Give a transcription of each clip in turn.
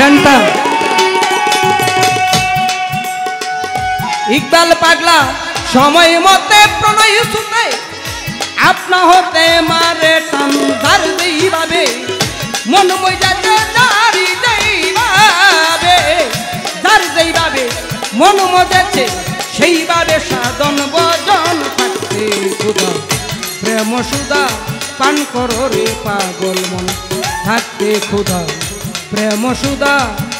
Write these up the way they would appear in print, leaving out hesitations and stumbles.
ফ্যানটা ইকবাল পাগলা সময় মতে প্রণয় সুতে আপনা হতে মারে টান ধার দেইবাবে মন মজাতে জারি দেইবাবে ধার দেইবাবে মন মজাতে সেইভাবে সাধন ভজন থাকতে খুদা প্রেম সুদা পান করো রে পাগল মন থাকতে খুদা প্রেম সুদা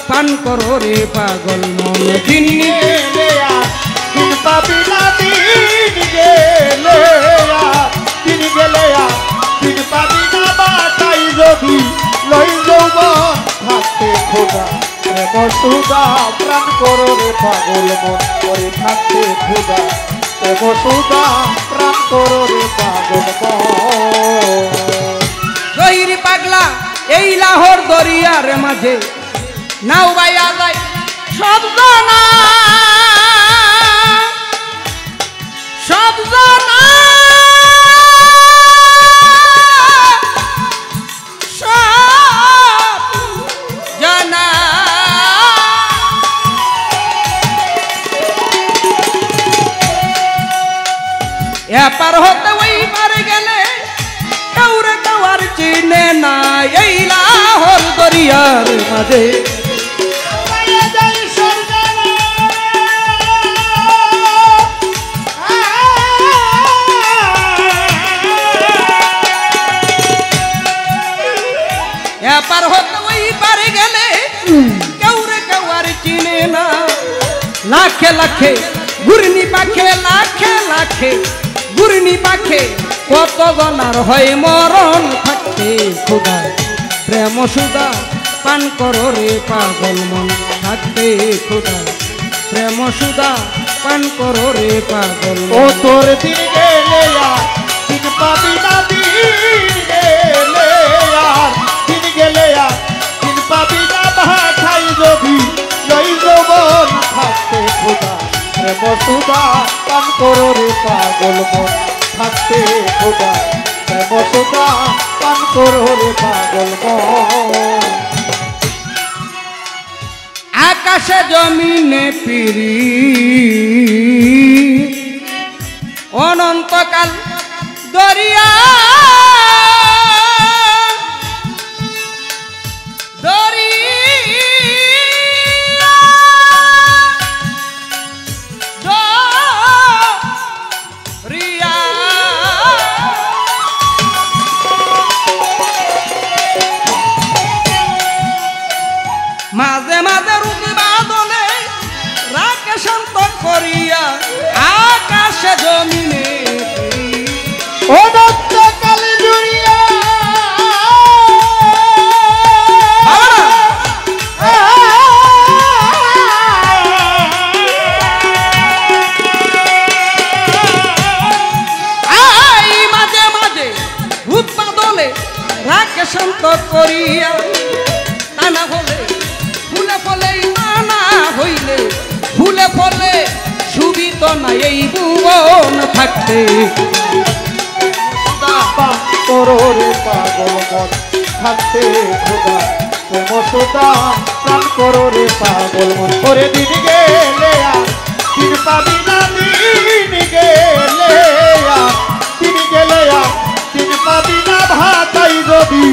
পান করো রে পাগল মন দিন গেলে দিন পাবি না দিন গেলে দিন গেলে দিন পাবি না বাটাই যদি লই যৌব থাকতে খোদা প্রেম সুদা প্রাণ করো রে পাগল মন করে থাকতে খোদা প্রেম সুদা প্রাণ করো রে পাগল মন জহির পাগলা এই লাহোর দরিয়ার মাঝে নাও বাইয়া যায় সব জানা সব জানা সব জানা এপার হতে ওই পারে গেলে কাউরে কাউর চিনে না এই লাহোর দরিয়ার মাঝে এপার হতে ওই পারে গেলে কাউরে কাউর চিনে না লাখে লাখে ঘুরনি পাখে লাখে লাখে ঘুরনি পাখে কত জনার হয় মরণ থাকতে খুদা প্রেম সুদা পান করো রে পাগল মন থাকতে খুদা প্রেম সুদা পান করো রে পাগল ও তোর দিন গেলে দিন পাবি না দিন গেলে দিন গেলে দিন পাবি না ভাঠাই যদি লই যৌবন থাকতে খোদা প্রেম সুদা পান করো রে পাগল মন থাকতে খোদা প্রেম সুদা পান করো রে পাগল মন আকাশে জমিনে পিরি অনন্তকাল দরিয়া দরিয়া দরিয়া মাঝে মাঝে রূপ বাদলে রাকে শান্ত করিয়া আকাশে জমিনে অনন্তকাল জুড়িয়া মাঝে মাঝে ভূত বাদলে রাকে শান্ত করিয়া তা না হলে ফুলে ফলে না হইলে ফুলে ফলে সুবিত না এই ভুবন থাকতে পান করো রে পাগল মন থাকতে খোদা প্রেম সুদা প্রাণ করো রে পাগল মন করে দিন গেলে দিন পাবি না দিন গেলে দিন গেলে দিন পাবি না ভাতাই যদি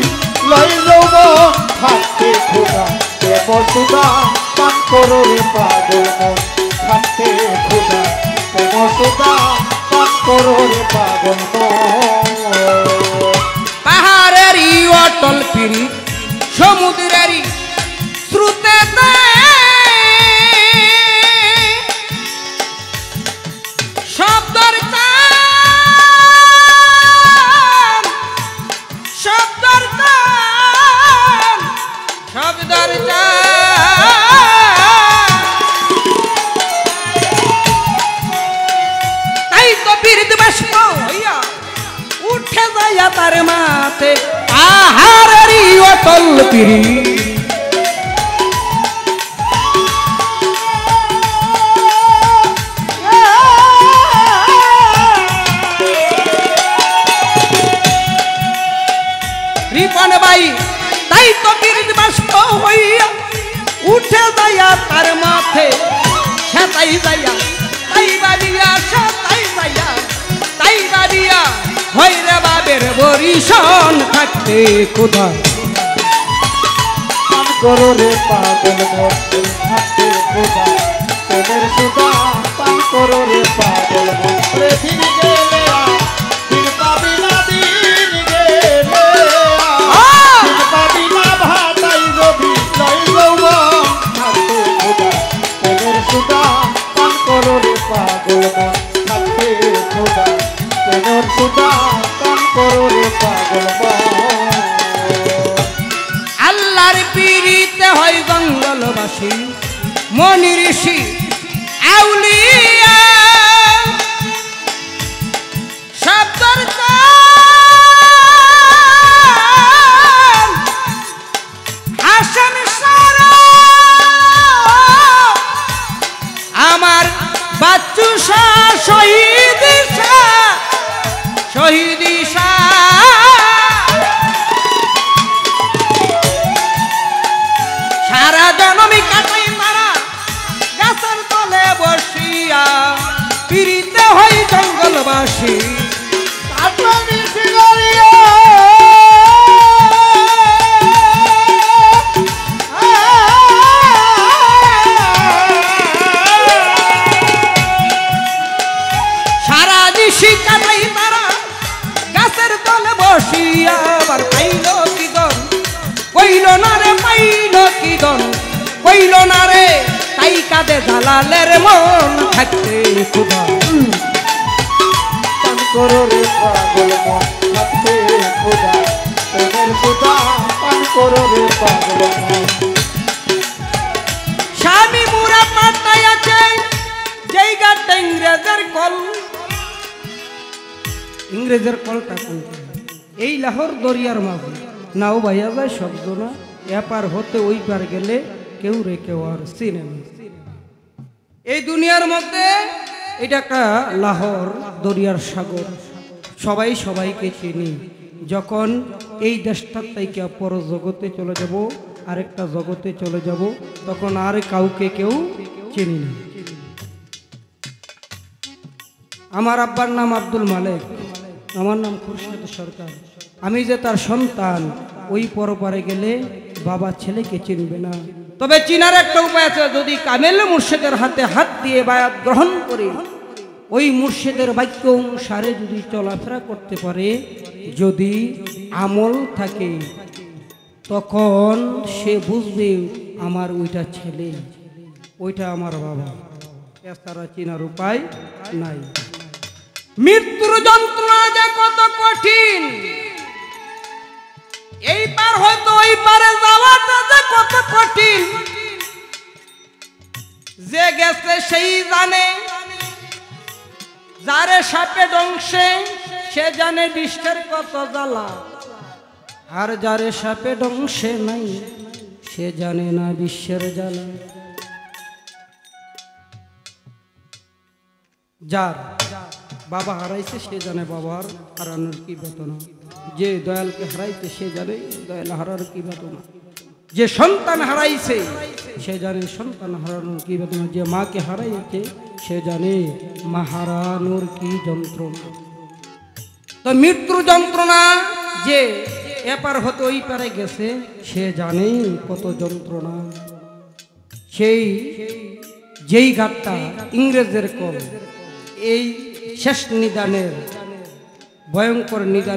লই যৌব থাকতে খোদা প্রেম সুদা পান করো রে পাগল মন থাকতে খোদা প্রেম সুদা পান করো রে পাগল মন পাহাড়েরই অটল পিড়ি সমুদ্রেরই শ্রুতেতে শব্দর টান শব্দর টান শব্দর তাই তো বীর দিবস হইয়া উঠে যায় তার মাতে আহারেরই অটল পিড়ি রিপন বাই তাই তো বীর দিবস হইয়া উঠে যাইয়া তার মাথে সেতাই যাইয়া তাই বাড়িয়া সেতাই যাইয়া তাই বাড়িয়া হইরে বাবের বরিশন থাকতে খোদা পান করো রে পাগল মন থাকতে খোদা প্রেমের সুদা পান করো রে পাগল মন রে দিন গেলে দিন পাবি না দিন গেলে দিন পাবি না ভাতাই যদি লই যৌবন থাকতে খোদা প্রেমের সুদা পান করো রে পাগল মন থাকতে খোদা প্রেমের সুদা পান করো রে পাগল মন আল্লাহর পীড়িতে হয় জঙ্গলবাসী মনি ঋষি আউলিয়া শব্দর হাসান সারা আমার বাচ্চু শাহ শহীদ শাহ শহীদ শাহ সারা জনমি কাটাই মারা গাছের তলে বসিয়া পীড়িতে হই জঙ্গলবাসী সারা নিশি কাটাই মারা গাছের তলে বসিয়া আবার পাইল কি দন কইল না রে পাইল কি দন কইল না রে তাই কাঁদে জালালের মন থাকতে খোদা পান করো রে পাগল মন থাকতে খোদা প্রেমের সুদা পান করো রে পাগল মন স্বামী মুরা পাতায় আছে যেই গাতে ইংরেজের কলটা কোনটা এই লাহোর দরিয়ার মাঝে নাও ভাইয়া যায় শব্দ না এপার হতে ওই পার গেলে কেউ রে কেউ আর চিনে না। এই দুনিয়ার মধ্যে এটা একটা লাহোর দরিয়ার সাগর, সবাই সবাইকে চিনি। যখন এই দেশটার থেকে পর জগতে চলে যাব, আরেকটা জগতে চলে যাব, তখন আর কাউকে কেউ চিনি না। আমার আব্বার নাম আব্দুল মালিক, আমার নাম খুরশেদ সরকার। আমি যে তার সন্তান, ওই পরপারে গেলে বাবা ছেলেকে চিনবে না। তবে চিনার একটা উপায় আছে, যদি কামেল মুর্শিদের হাতে হাত দিয়ে বায়াত গ্রহণ করে ওই মুর্শিদের বাক্য অনুসারে যদি চলাফেরা করতে পারে, যদি আমল থাকে, তখন সে বুঝবে আমার ওইটা ছেলে, ওইটা আমার বাবা। এছাড়া চিনার উপায় নাই। মৃত্যুর যন্ত্রণা যে কত কঠিন, এই পার হয়তো ওই পারে যাওয়াটা যে কত কঠিন, যে গেছে সেই জানে। যারে সাপে ডংসে সে জানে বিশ্বের কত জ্বালা, আর যারে সাপে ডংসে নাই সে জানে না বিশ্বের জ্বালা। যার বাবা হারাইছে সে জানে বাবার হারানোর কি বেদনা, যে দয়ালকে হারাইছে সে জানে দয়াল হারার কি বেদনা, যে সন্তান হারাইছে সে জানে সন্তান হারানোর কি বেদনা, যে মাকে হারাইছে সে জানে মা হারানোর কি যন্ত্রণা। তো মৃত্যুর যন্ত্রণা যে এপার হতে ওই পারে গেছে সে জানে কত যন্ত্রণা। সেই যেই ঘাটটা ইংরেজের কল, এই শেষ নিদানের ভয়ঙ্কর নিদানের